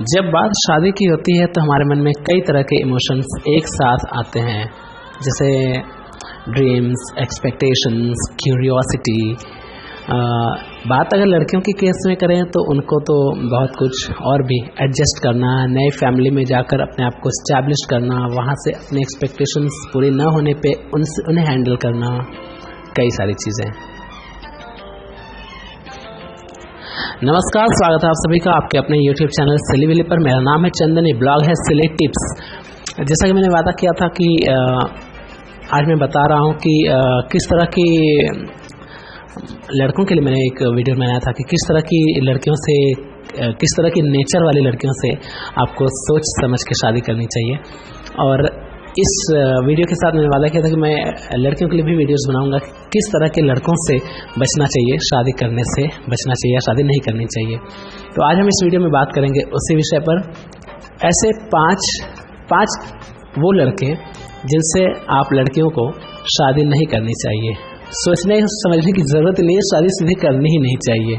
जब बात शादी की होती है तो हमारे मन में कई तरह के इमोशंस एक साथ आते हैं, जैसे ड्रीम्स, एक्सपेक्टेशंस, क्यूरियोसिटी। बात अगर लड़कियों के केस में करें तो उनको तो बहुत कुछ और भी एडजस्ट करना, नए फैमिली में जाकर अपने आप को इस्टेब्लिश करना, वहाँ से अपने एक्सपेक्टेशंस पूरे न होने पे उन्हें हैंडल करना, कई सारी चीज़ें। नमस्कार, स्वागत है आप सभी का आपके अपने YouTube चैनल सिली विली पर। मेरा नाम है चंदन, ये ब्लॉग है सिली टिप्स। जैसा कि मैंने वादा किया था कि आज मैं बता रहा हूँ कि किस तरह की लड़कों के लिए मैंने एक वीडियो बनाया था कि किस तरह की लड़कियों से, किस तरह की नेचर वाली लड़कियों से आपको सोच समझ के शादी करनी चाहिए। और इस वीडियो के साथ मैंने वादा किया था कि मैं लड़कियों के लिए भी वीडियोस बनाऊंगा कि किस तरह के लड़कों से बचना चाहिए, शादी करने से बचना चाहिए या शादी नहीं करनी चाहिए। तो आज हम इस वीडियो में बात करेंगे उसी विषय पर। ऐसे पाँच वो लड़के जिनसे आप लड़कियों को शादी नहीं करनी चाहिए। सोचने समझने की ज़रूरत नहीं है, शादी सीधे करनी ही नहीं चाहिए।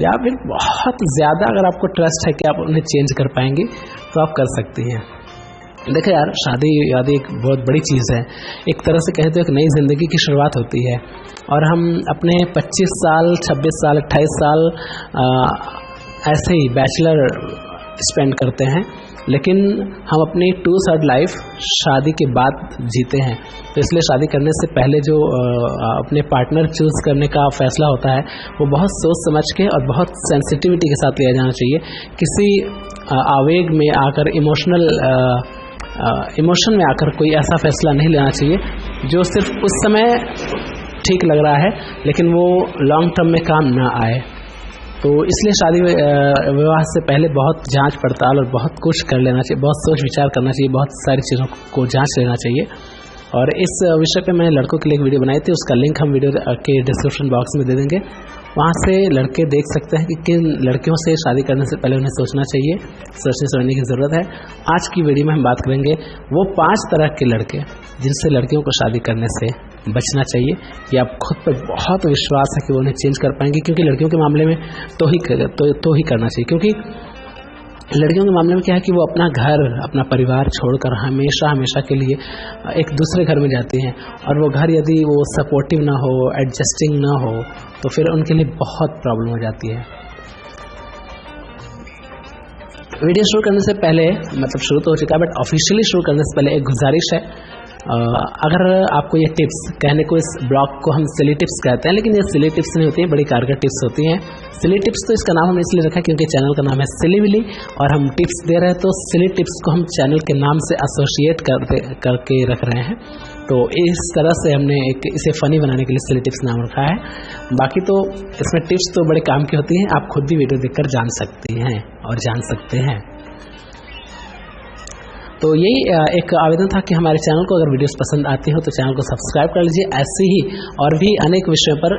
या फिर बहुत ज़्यादा अगर आपको ट्रस्ट है कि आप उन्हें चेंज कर पाएंगे तो आप कर सकती हैं। देखो यार, शादी एक बहुत बड़ी चीज़ है। एक तरह से कहें तो एक नई ज़िंदगी की शुरुआत होती है और हम अपने 25 साल, 26 साल, 28 साल ऐसे ही बैचलर स्पेंड करते हैं, लेकिन हम अपनी 2/3 लाइफ शादी के बाद जीते हैं। तो इसलिए शादी करने से पहले जो अपने पार्टनर चूज़ करने का फैसला होता है वो बहुत सोच समझ के और बहुत सेंसिटिविटी के साथ लिया जाना चाहिए। किसी आवेग में आकर, इमोशन में आकर कोई ऐसा फैसला नहीं लेना चाहिए जो सिर्फ उस समय ठीक लग रहा है लेकिन वो लॉन्ग टर्म में काम ना आए। तो इसलिए शादी विवाह से पहले बहुत जांच पड़ताल और बहुत कुछ कर लेना चाहिए, बहुत सोच विचार करना चाहिए, बहुत सारी चीज़ों को जांच लेना चाहिए। और इस विषय पे मैंने लड़कों के लिए एक वीडियो बनाई थी, उसका लिंक हम वीडियो के डिस्क्रिप्शन बॉक्स में दे देंगे। वहाँ से लड़के देख सकते हैं कि किन लड़कियों से शादी करने से पहले उन्हें सोचना चाहिए, सोचने समझने की ज़रूरत है। आज की वीडियो में हम बात करेंगे वो 5 तरह के लड़के जिनसे लड़कियों को शादी करने से बचना चाहिए। या आप खुद पर बहुत विश्वास है कि वो उन्हें चेंज कर पाएंगे, क्योंकि लड़कियों के मामले में तो ही करना चाहिए। क्योंकि लड़कियों के मामले में क्या है कि वो अपना घर, अपना परिवार छोड़कर हमेशा के लिए एक दूसरे घर में जाती हैं, और वो घर यदि वो सपोर्टिव ना हो, एडजस्टिंग ना हो, तो फिर उनके लिए बहुत प्रॉब्लम हो जाती है। वीडियो शुरू करने से पहले, मतलब शुरू तो हो चुका है बट ऑफिशियली शुरू करने से पहले एक गुजारिश है। अगर आपको ये टिप्स, कहने को इस ब्लॉग को हम सिली टिप्स कहते हैं, लेकिन ये सिली टिप्स नहीं होती हैं, बड़ी कारगर टिप्स होती हैं। सिली टिप्स तो इसका नाम हमने इसलिए रखा क्योंकि चैनल का नाम है सिली विली और हम टिप्स दे रहे हैं, तो सिली टिप्स को हम चैनल के नाम से एसोसिएट करके रख रहे हैं। तो इस तरह से हमने इसे फ़नी बनाने के लिए सिली टिप्स नाम रखा है। बाकी तो इसमें टिप्स तो बड़े काम की होती हैं, आप खुद भी वीडियो देखकर जान सकती हैं और जान सकते हैं। तो यही एक आवेदन था कि हमारे चैनल को अगर वीडियोस पसंद आती हो तो चैनल को सब्सक्राइब कर लीजिए, ऐसे ही और भी अनेक विषयों पर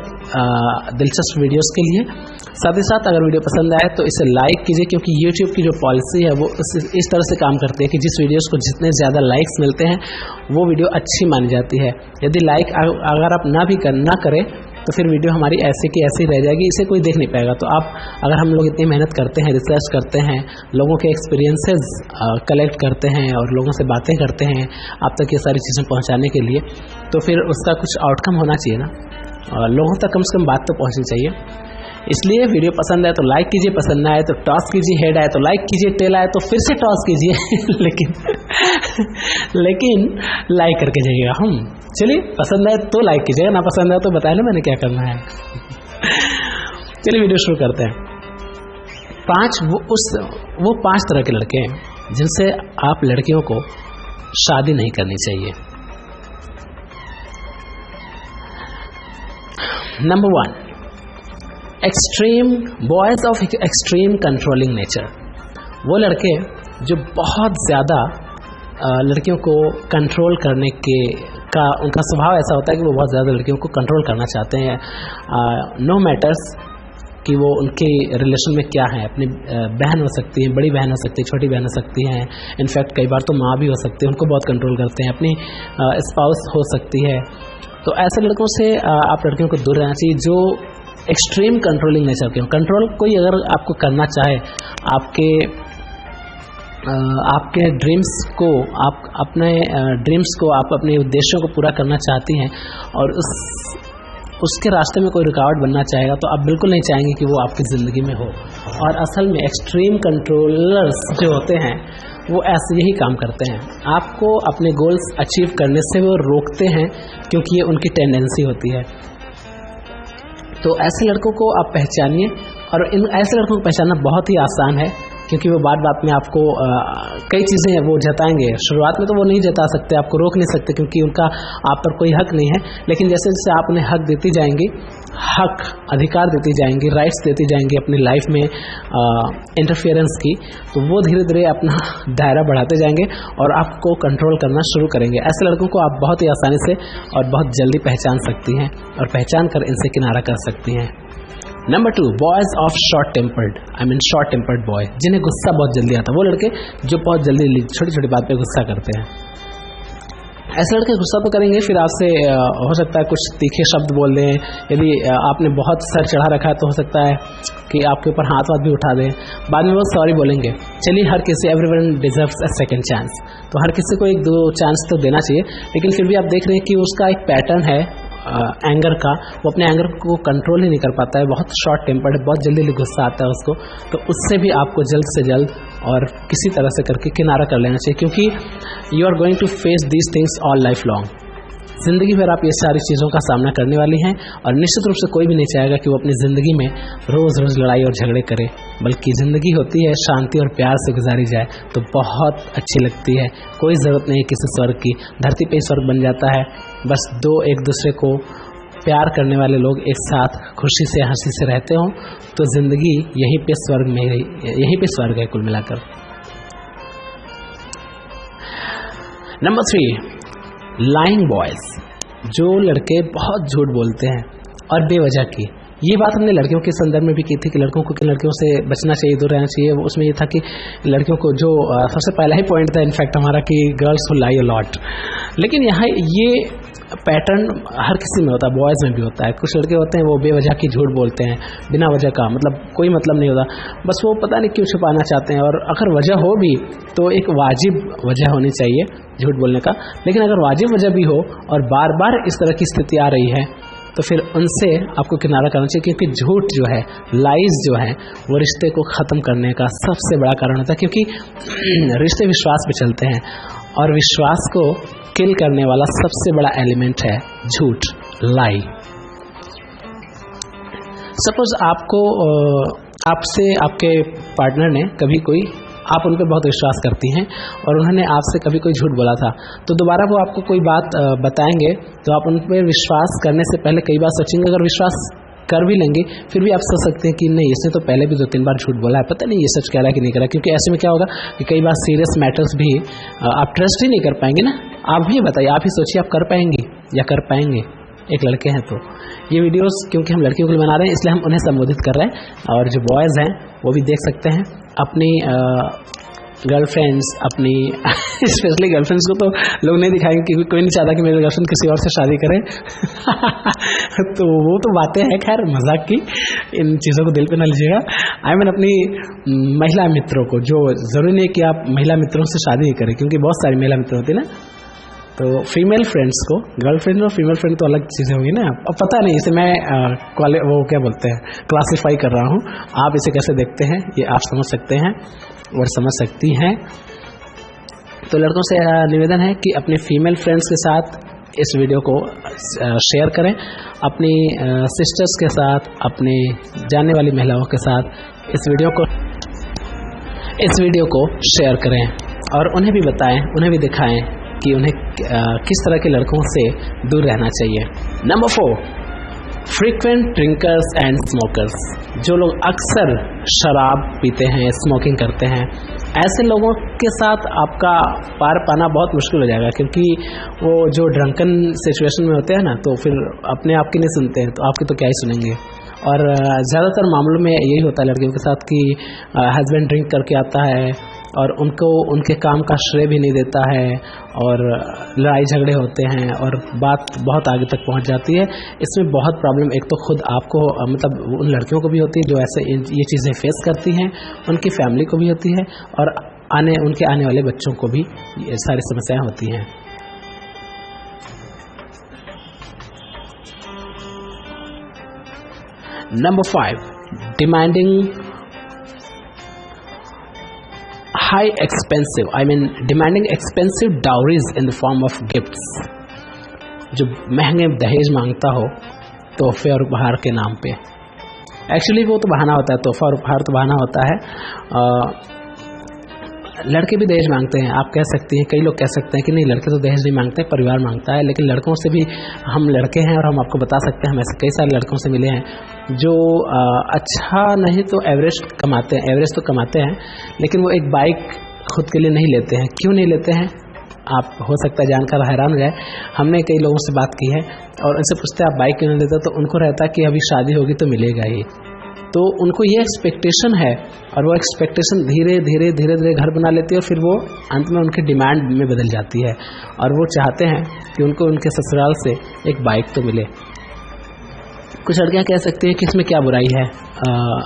दिलचस्प वीडियोस के लिए। साथ ही साथ अगर वीडियो पसंद आए तो इसे लाइक कीजिए, क्योंकि YouTube की जो पॉलिसी है वो इस तरह से काम करती है कि जिस वीडियोस को जितने ज़्यादा लाइक्स मिलते हैं वो वीडियो अच्छी मानी जाती है। यदि लाइक अगर आप ना करें तो फिर वीडियो हमारी ऐसे की ऐसी रह जाएगी, इसे कोई देख नहीं पाएगा। तो आप, अगर हम लोग इतनी मेहनत करते हैं, रिसर्च करते हैं, लोगों के एक्सपीरियंसेस कलेक्ट करते हैं और लोगों से बातें करते हैं आप तक ये सारी चीज़ें पहुंचाने के लिए, तो फिर उसका कुछ आउटकम होना चाहिए ना, और लोगों तक कम से कम बात तो पहुंचनी चाहिए। इसलिए वीडियो पसंद आए तो लाइक कीजिए, पसंद ना आए तो टॉस कीजिए, हेड आए तो लाइक कीजिए, टेल आए तो फिर से टॉस कीजिए लेकिन लाइक करके जाइएगा। चलिए, पसंद आए तो लाइक कीजिएगा, ना पसंद आए तो बताए ना मैंने क्या करना है। चलिए वीडियो शुरू करते हैं। वो 5 तरह के लड़के हैं जिनसे आप लड़कियों को शादी नहीं करनी चाहिए। Number 1, boys of extreme controlling nature. वो लड़के जो बहुत ज़्यादा लड़कियों को कंट्रोल करने का उनका स्वभाव ऐसा होता है कि वो बहुत ज़्यादा लड़कियों को कंट्रोल करना चाहते हैं। नो मैटर्स कि वो उनके रिलेशन में क्या है, अपनी बहन हो सकती है, बड़ी बहन हो सकती है, छोटी बहन हो सकती हैं, इनफैक्ट कई बार तो माँ भी हो सकती है, उनको बहुत कंट्रोल करते हैं, अपनी स्पाउस हो सकती है। तो ऐसे लड़कों से आप लड़कियों को दूर रहना चाहिए जो एक्सट्रीम कंट्रोलिंग नेचर के हो। कंट्रोल कोई अगर आपको करना चाहे, आपके आपके ड्रीम्स को, आप अपने ड्रीम्स को, आप अपने उद्देश्यों को पूरा करना चाहती हैं और उसके रास्ते में कोई रुकावट बनना चाहेगा तो आप बिल्कुल नहीं चाहेंगे कि वो आपकी ज़िंदगी में हो। और असल में एक्सट्रीम कंट्रोलर्स जो होते हैं वो ऐसे यही काम करते हैं, आपको अपने गोल्स अचीव करने से वो रोकते हैं क्योंकि ये उनकी टेंडेंसी होती है। तो ऐसे लड़कों को आप पहचानिए, और इन ऐसे लड़कों को पहचानना बहुत ही आसान है क्योंकि वो बात बात में आपको कई चीज़ें वो जताएंगे। शुरुआत में तो वो नहीं जता सकते, आपको रोक नहीं सकते क्योंकि उनका आप पर कोई हक नहीं है, लेकिन जैसे जैसे आप उन्हें हक देती जाएंगी, हक अधिकार देती जाएंगी, राइट्स देती जाएंगी अपनी लाइफ में इंटरफेरेंस की, तो वो धीरे धीरे अपना दायरा बढ़ाते जाएंगे और आपको कंट्रोल करना शुरू करेंगे। ऐसे लड़कों को आप बहुत ही आसानी से और बहुत जल्दी पहचान सकती हैं और पहचान कर इनसे किनारा कर सकती हैं। Number 2, boys of short tempered, short tempered boy, जिन्हें गुस्सा बहुत जल्दी आता है। वो लड़के जो बहुत जल्दी छोटी छोटी बात पे गुस्सा करते हैं। ऐसे लड़के गुस्सा तो करेंगे, फिर आपसे हो सकता है कुछ तीखे शब्द बोल दें, यदि आपने बहुत सर चढ़ा रखा है तो हो सकता है कि आपके ऊपर हाथ भी उठा दें, बाद में वो सॉरी बोलेंगे। चलिए, हर किसी, everyone deserves a second chance, तो हर किसी को एक दो चांस तो देना चाहिए, लेकिन फिर भी आप देख रहे हैं कि उसका एक पैटर्न है एंगर का, वो अपने एंगर को कंट्रोल ही नहीं कर पाता है, बहुत शॉर्ट टेम्पर्ड है, बहुत जल्दी गुस्सा आता है उसको। तो उससे भी आपको जल्द से जल्द और किसी तरह से करके किनारा कर लेना चाहिए, क्योंकि you are going to face these things all life long. ज़िंदगी भर आप ये सारी चीज़ों का सामना करने वाली हैं और निश्चित रूप से कोई भी नहीं चाहेगा कि वो अपनी ज़िंदगी में रोज़ रोज़ लड़ाई और झगड़े करे, बल्कि ज़िंदगी होती है शांति और प्यार से गुजारी जाए तो बहुत अच्छी लगती है। कोई ज़रूरत नहीं किसी स्वर्ग की, धरती पे ही स्वर्ग बन जाता है, बस दो एक दूसरे को प्यार करने वाले लोग एक साथ खुशी से हंसी से रहते हों तो ज़िंदगी यहीं पे स्वर्ग में, यहीं पे स्वर्ग है कुल मिलाकर। नंबर 3, लाइंग बॉयज़, जो लड़के बहुत झूठ बोलते हैं और बेवजह की। ये बात हमने लड़कियों के संदर्भ में भी की थी कि लड़कों को लड़कियों से बचना चाहिए, दूर रहना चाहिए। उसमें ये था कि लड़कियों को जो सबसे पहला ही पॉइंट था इनफैक्ट हमारा कि girls who lie a lot, लेकिन यहाँ ये पैटर्न हर किसी में होता है, बॉयज़ में भी होता है। कुछ लड़के होते हैं वो बेवजह की झूठ बोलते हैं, बिना वजह का, मतलब कोई मतलब नहीं होता, बस वो पता नहीं क्यों छुपाना चाहते हैं। और अगर वजह हो भी तो एक वाजिब वजह होनी चाहिए झूठ बोलने का, लेकिन अगर वाजिब वजह भी हो और बार बार इस तरह की स्थिति आ रही है तो फिर उनसे आपको किनारा करना चाहिए, क्योंकि झूठ जो है, लाइज जो है, वो रिश्ते को ख़त्म करने का सबसे बड़ा कारण होता है। क्योंकि रिश्ते विश्वास पे चलते हैं और विश्वास को किल करने वाला सबसे बड़ा एलिमेंट है झूठ, लाई। सपोज आपसे आपके पार्टनर ने कभी कोई, आप उन पर बहुत विश्वास करती हैं और उन्होंने आपसे कभी कोई झूठ बोला था, तो दोबारा वो आपको कोई बात बताएंगे तो आप उन पर विश्वास करने से पहले कई बार सोचेंगे। अगर विश्वास कर भी लेंगे फिर भी आप सोच सकते हैं कि नहीं, इसने तो पहले भी 2-3 बार झूठ बोला है, पता नहीं ये सच कह रहा है कि नहीं कह रहा है। क्योंकि ऐसे में क्या होगा कि कई बार सीरियस मैटर्स भी आप ट्रस्ट ही नहीं कर पाएंगे ना। आप भी बताइए, आप ही सोचिए, आप कर पाएंगे या कर पाएंगे एक लड़के हैं तो। ये वीडियोस क्योंकि हम लड़कियों के लिए बना रहे हैं इसलिए हम उन्हें संबोधित कर रहे हैं, और जो बॉयज़ हैं वो भी देख सकते हैं अपनी गर्लफ्रेंड्स, अपनी स्पेशली गर्लफ्रेंड्स को तो लोग नहीं दिखाएंगे क्योंकि कोई नहीं चाहता कि मेरी गर्लफ्रेंड किसी और से शादी करे तो वो तो बातें हैं, खैर मजाक की, इन चीज़ों को दिल पे ना लीजिएगा। अपनी महिला मित्रों को, जो ज़रूरी नहीं कि आप महिला मित्रों से शादी ही करें, क्योंकि बहुत सारी महिला मित्र होती है ना, तो फीमेल फ्रेंड्स को, गर्लफ्रेंड और फीमेल फ्रेंड तो अलग चीज़ें होंगी ना। अब पता नहीं, इसे मैं वो क्या बोलते हैं, क्लासीफाई कर रहा हूँ, आप इसे कैसे देखते हैं ये आप समझ सकते हैं और समझ सकती हैं। तो लड़कों से निवेदन है कि अपने फीमेल फ्रेंड्स के साथ इस वीडियो को शेयर करें, अपनी सिस्टर्स के साथ, अपने जानने वाली महिलाओं के साथ इस वीडियो को शेयर करें और उन्हें भी बताएं, उन्हें भी दिखाएं कि उन्हें किस तरह के लड़कों से दूर रहना चाहिए। Number 4, frequent drinkers and smokers, जो लोग अक्सर शराब पीते हैं, स्मोकिंग करते हैं, ऐसे लोगों के साथ आपका पार पाना बहुत मुश्किल हो जाएगा, क्योंकि वो जो ड्रंकन सिचुएशन में होते हैं ना, तो फिर अपने आप की नहीं सुनते हैं तो आपकी तो क्या ही सुनेंगे। और ज़्यादातर मामलों में यही होता है लड़कियों के साथ कि हस्बैंड ड्रिंक करके आता है और उनको उनके काम का श्रेय भी नहीं देता है और लड़ाई झगड़े होते हैं और बात बहुत आगे तक पहुंच जाती है। इसमें बहुत प्रॉब्लम एक तो खुद आपको, मतलब उन लड़कियों को भी होती है जो ऐसे ये चीज़ें फेस करती हैं, उनकी फैमिली को भी होती है, और उनके आने वाले बच्चों को भी ये सारी समस्याएं होती हैं। Number 5, demanding demanding expensive dowries in the form of gifts। जो महंगे दहेज मांगता हो तोहफे और उपहार के नाम पे। एक्चुअली वो तो बहाना होता है, तोहफा और उपहार तो बहाना होता है। लड़के भी दहेज मांगते हैं, आप कह सकती हैं, कई लोग कह सकते हैं कि नहीं लड़के तो दहेज नहीं मांगते, परिवार मांगता है। लेकिन लड़कों से भी, हम लड़के हैं और हम आपको बता सकते हैं, हम ऐसे कई सारे लड़कों से मिले हैं जो अच्छा नहीं तो एवरेज कमाते हैं, एवरेज तो कमाते हैं, लेकिन वो एक बाइक खुद के लिए नहीं लेते हैं। क्यों नहीं लेते हैं? आप हो सकता है जानकर हैरान हो जाए। हमने कई लोगों से बात की है और उनसे पूछते हैं आप बाइक क्यों नहीं लेते, तो उनको रहता है कि अभी शादी होगी तो मिलेगा ही। तो उनको ये एक्सपेक्टेशन है और वो एक्सपेक्टेशन धीरे धीरे घर बना लेती है और फिर वो अंत में उनकी डिमांड में बदल जाती है और वो चाहते हैं कि उनको उनके ससुराल से एक बाइक तो मिले। कुछ लड़कियां कह सकती हैं कि इसमें क्या बुराई है,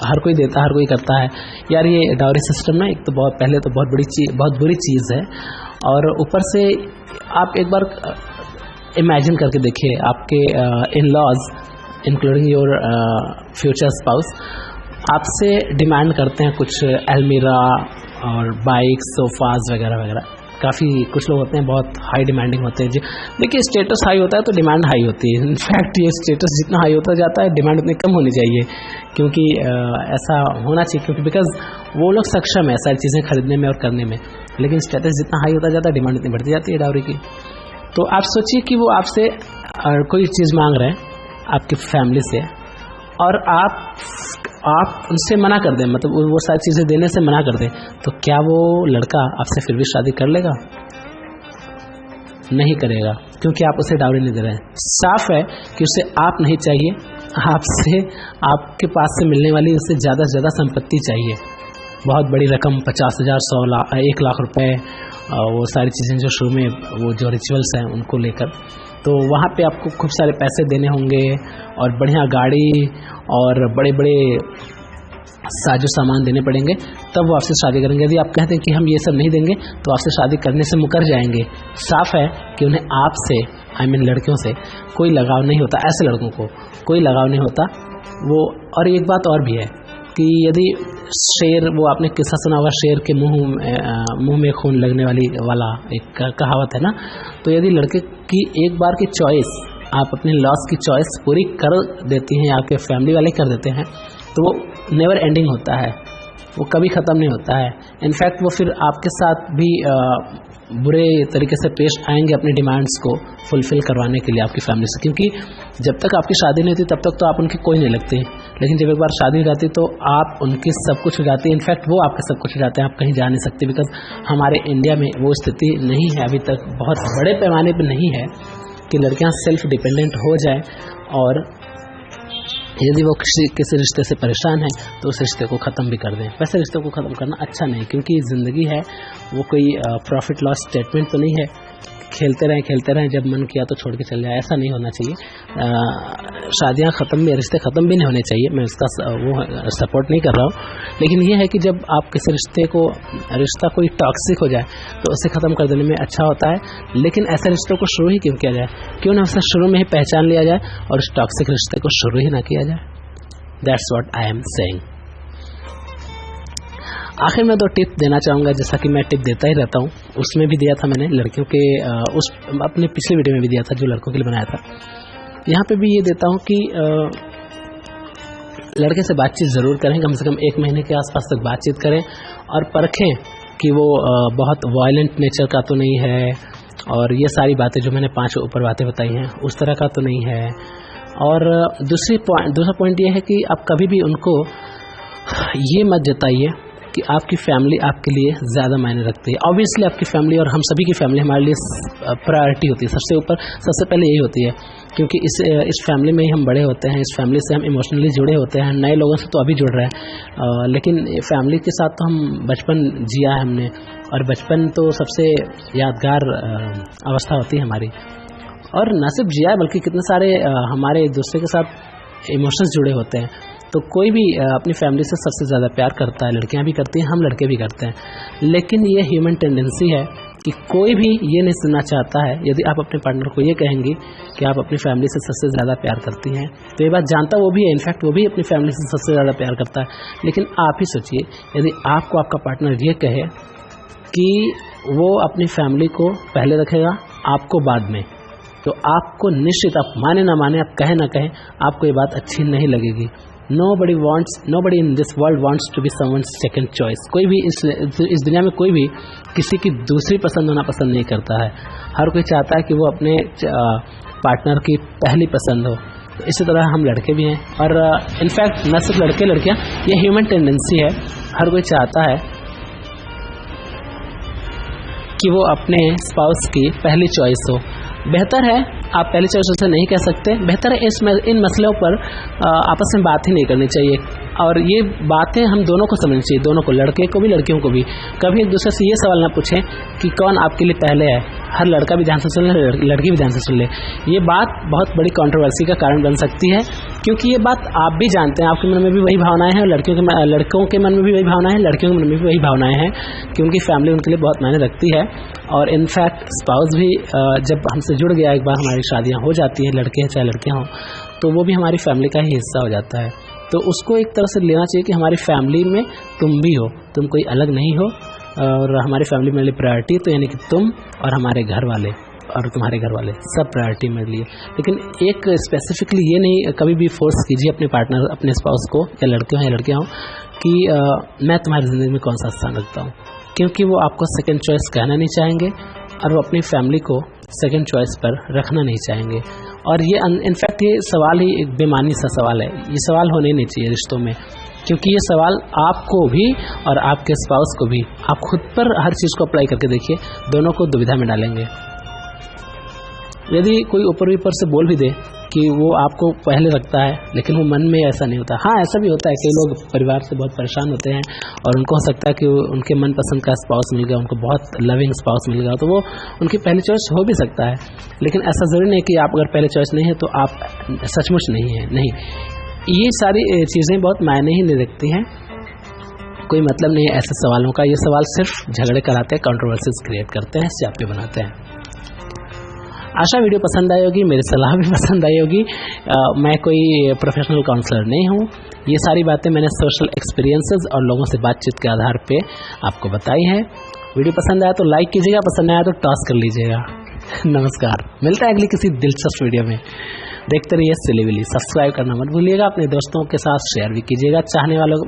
हर कोई देता, हर कोई करता है। यार ये डाउरी सिस्टम ना, एक तो बहुत बुरी चीज़ है और ऊपर से आप एक बार इमेजिन करके देखिए, आपके in laws including your future spouse आपसे डिमांड करते हैं कुछ अलमीरा और बाइक, सोफाज वगैरह वगैरह। काफ़ी कुछ लोग होते हैं बहुत हाई डिमांडिंग होते हैं जी। देखिए स्टेटस हाई होता है तो डिमांड हाई होती है। इनफैक्ट ये स्टेटस जितना हाई होता जाता है डिमांड उतनी कम होनी चाहिए, क्योंकि ऐसा होना चाहिए, क्योंकि बिकॉज वो लोग सक्षम है सारी चीज़ें खरीदने में और करने में। लेकिन स्टेटस जितना हाई होता जाता है डिमांड उतनी बढ़ती जाती है डाउरी की। तो आप सोचिए कि वो आपसे कोई चीज़ मांग रहे हैं आपकी फैमिली से और आप उनसे मना कर दें, मतलब वो सारी चीज़ें देने से मना कर दें, तो क्या वो लड़का आपसे फिर भी शादी कर लेगा? नहीं करेगा, क्योंकि आप उसे डाउरी नहीं दे रहे हैं। साफ है कि उसे आप नहीं चाहिए, आपसे आपके पास से मिलने वाली उससे ज़्यादा से ज़्यादा संपत्ति चाहिए, बहुत बड़ी रकम, 50,000, 100 लाख, 1 लाख रुपए, वो सारी चीज़ें जो शुरू में वो जो रिचुअल्स हैं उनको लेकर। तो वहाँ पे आपको खूब सारे पैसे देने होंगे और बढ़िया गाड़ी और बड़े बड़े साजो सामान देने पड़ेंगे, तब वो आपसे शादी करेंगे। यदि आप कहते हैं कि हम ये सब नहीं देंगे तो आपसे शादी करने से मुकर जाएंगे। साफ है कि उन्हें आपसे, लड़कियों से कोई लगाव नहीं होता, ऐसे लड़कों को कोई लगाव नहीं होता वो। और एक बात और भी है कि यदि शेर, वो आपने किस्सा सुना होगा, शेर के मुंह में खून लगने वाला एक कहावत है ना। तो यदि लड़के की एक बार की चॉइस, आप अपने लॉस की चॉइस पूरी कर देती हैं, आपके फैमिली वाले कर देते हैं, तो वो नेवर एंडिंग होता है, वो कभी ख़त्म नहीं होता है। इनफैक्ट वो फिर आपके साथ भी बुरे तरीके से पेश आएंगे अपनी डिमांड्स को फुलफ़िल करवाने के लिए आपकी फैमिली से, क्योंकि जब तक आपकी शादी नहीं होती तब तक तो आप उनके कोई नहीं लगते, लेकिन जब एक बार शादी हो जाती तो आप उनकी सब कुछ हो जाती है। इनफैक्ट वो आपके सब कुछ हो जाते हैं, आप कहीं जा नहीं सकते, बिकॉज हमारे इंडिया में वो स्थिति नहीं है अभी तक, बहुत बड़े पैमाने पर नहीं है कि लड़कियां सेल्फ डिपेंडेंट हो जाएं। और यदि वो किसी रिश्ते से परेशान है तो उस रिश्ते को ख़त्म भी कर दें। वैसे रिश्ते को ख़त्म करना अच्छा नहीं, क्योंकि ज़िंदगी है, वो कोई प्रॉफिट लॉस स्टेटमेंट तो नहीं है, खेलते रहें, जब मन किया तो छोड़ के चल जाए, ऐसा नहीं होना चाहिए। शादियां ख़त्म भी, रिश्ते ख़त्म भी नहीं होने चाहिए, मैं उसका वो सपोर्ट नहीं कर रहा हूँ। लेकिन ये है कि जब आप किसी रिश्ता कोई टॉक्सिक हो जाए तो उसे ख़त्म कर देने में अच्छा होता है। लेकिन ऐसे रिश्तों को शुरू ही क्यों किया जाए, क्यों ना उसे शुरू में ही पहचान लिया जाए और उस टॉक्सिक रिश्ते को शुरू ही ना किया जाए। That's what I am saying. आखिर में 2 टिप देना चाहूँगा, जैसा कि मैं टिप देता ही रहता हूँ, उसमें भी दिया था मैंने लड़कियों के, अपने पिछले वीडियो में भी दिया था जो लड़कों के लिए बनाया था। यहाँ पे भी ये देता हूँ कि लड़के से बातचीत ज़रूर करें, कम से कम 1 महीने के आसपास तक बातचीत करें और परखें कि वो बहुत वायलेंट नेचर का तो नहीं है, और ये सारी बातें जो मैंने 5 ऊपर बातें बताई हैं उस तरह का तो नहीं है। और दूसरा पॉइंट ये है कि आप कभी भी उनको ये मत जताइए कि आपकी फैमिली आपके लिए ज़्यादा मायने रखती है। ऑब्वियसली आपकी फैमिली और हम सभी की फैमिली हमारे लिए प्रायोरिटी होती है, सबसे पहले यही होती है, क्योंकि इस फैमिली में ही हम बड़े होते हैं, इस फैमिली से हम इमोशनली जुड़े होते हैं। नए लोगों से तो अभी जुड़ रहे हैं, लेकिन फैमिली के साथ तो हम बचपन जिया है हमने, और बचपन तो सबसे यादगार अवस्था होती है हमारी। और न सिर्फ जिया है बल्कि कितने सारे हमारे एक दूसरे के साथ इमोशंस जुड़े होते हैं। तो कोई भी अपनी फैमिली से सबसे ज़्यादा प्यार करता है, लड़कियां भी करती हैं, हम लड़के भी करते हैं, लेकिन ये ह्यूमन टेंडेंसी है कि कोई भी ये नहीं सुनना चाहता है। यदि आप अपने पार्टनर को ये कहेंगी कि आप अपनी फैमिली से सबसे ज़्यादा प्यार करती हैं, तो ये बात जानता वो भी है, इनफैक्ट वो भी अपनी फैमिली से सबसे ज़्यादा प्यार करता है, लेकिन आप ही सोचिए यदि आपको आपका पार्टनर ये कहे कि वो अपनी फैमिली को पहले रखेगा, आपको बाद में, तो आपको निश्चित, आप माने ना माने, आप कहे ना कहें, आपको ये बात अच्छी नहीं लगेगी। nobody in this world wants to be someone's second choice। कोई भी इस दुनिया में कोई भी किसी की दूसरी पसंद होना पसंद नहीं करता है। हर कोई चाहता है कि वो अपने पार्टनर की पहली पसंद हो। तो इसी तरह हम लड़के भी हैं, और इनफैक्ट न सिर्फ लड़के लड़कियां, ये ह्यूमन टेंडेंसी है। हर कोई चाहता है कि वो अपने स्पाउस की पहली चॉइस हो। बेहतर है, आप पहली चॉइस उसे नहीं कह सकते, बेहतर है इन मसलों पर आपस में बात ही नहीं करनी चाहिए, और ये बातें हम दोनों को समझनी चाहिए, दोनों को, लड़के को भी लड़कियों को भी। कभी एक दूसरे से ये सवाल ना पूछें कि कौन आपके लिए पहले है। हर लड़का भी ध्यान से सुन ले, लड़की भी ध्यान से सुन ले। ये बात बहुत बड़ी कंट्रोवर्सी का कारण बन सकती है, क्योंकि ये बात आप भी जानते हैं, आपके मन में भी वही भावनाएं हैं, लड़कों के मन में भी वही भावनाएं हैं, लड़कियों के मन में भी वही भावनाएं हैं, क्योंकि फैमिली उनके लिए बहुत मायने रखती है। और इनफैक्ट स्पाउस भी जब हमसे जुड़ गया, एक बार हमारी शादियां हो जाती हैं, लड़के हैं चाहे लड़कियां हों, तो वो भी हमारी फैमिली का ही हिस्सा हो जाता है। तो उसको एक तरह से लेना चाहिए कि हमारी फैमिली में तुम भी हो, तुम कोई अलग नहीं हो, और हमारी फैमिली मेरे लिए प्रायोरिटी, तो यानी कि तुम और हमारे घर वाले और तुम्हारे घर वाले सब प्रायोरिटी मेरे लिए। लेकिन एक स्पेसिफिकली ये नहीं कभी भी फोर्स कीजिए अपने पार्टनर, अपने स्पाउस को, या लड़के हों या लड़कियां हों, कि मैं तुम्हारी ज़िंदगी में कौन सा स्थान रखता हूँ, क्योंकि वो आपको सेकंड चॉइस कहना नहीं चाहेंगे, और वो अपनी फैमिली को सेकंड चॉइस पर रखना नहीं चाहेंगे। और ये इनफैक्ट ये सवाल ही एक बेमानी सा सवाल है, ये सवाल होने नहीं चाहिए रिश्तों में, क्योंकि ये सवाल आपको भी और आपके स्पाउस को भी, आप खुद पर हर चीज़ को अप्लाई करके देखिए, दोनों को दुविधा में डालेंगे। यदि कोई ऊपर से बोल भी दे कि वो आपको पहले रखता है, लेकिन वो मन में ऐसा नहीं होता। हाँ, ऐसा भी होता है, कई लोग परिवार से बहुत परेशान होते हैं और उनको हो सकता है कि उनके मनपसंद का स्पाउस मिल गया, उनको बहुत लविंग स्पाउस मिल गया, तो वो उनकी पहली चॉइस हो भी सकता है। लेकिन ऐसा ज़रूरी नहीं कि आप अगर पहली चॉइस नहीं है तो आप सचमुच नहीं है, नहीं। ये सारी चीज़ें बहुत मायने ही नहीं रखती हैं, कोई मतलब नहीं है ऐसे सवालों का। ये सवाल सिर्फ झगड़े कराते हैं, कंट्रोवर्सीज क्रिएट करते हैं, स्यापे बनाते हैं। आशा वीडियो पसंद आई होगी, मेरी सलाह भी पसंद आई होगी। मैं कोई प्रोफेशनल काउंसलर नहीं हूँ, ये सारी बातें मैंने सोशल एक्सपीरियंसेस और लोगों से बातचीत के आधार पे आपको बताई है। वीडियो पसंद आया तो लाइक कीजिएगा, पसंद आया तो टॉस कर लीजिएगा। नमस्कार, मिलता है अगली किसी दिलचस्प वीडियो में। देखते रहिए सिलीविली, सब्सक्राइब करना मत भूलिएगा, अपने दोस्तों के साथ शेयर भी कीजिएगा, चाहने वालों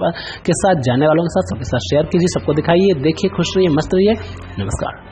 के साथ, जानने वालों के साथ सबके साथ शेयर कीजिए, सबको दिखाइए, देखिए, खुश रहिए, मस्त रहिए। नमस्कार।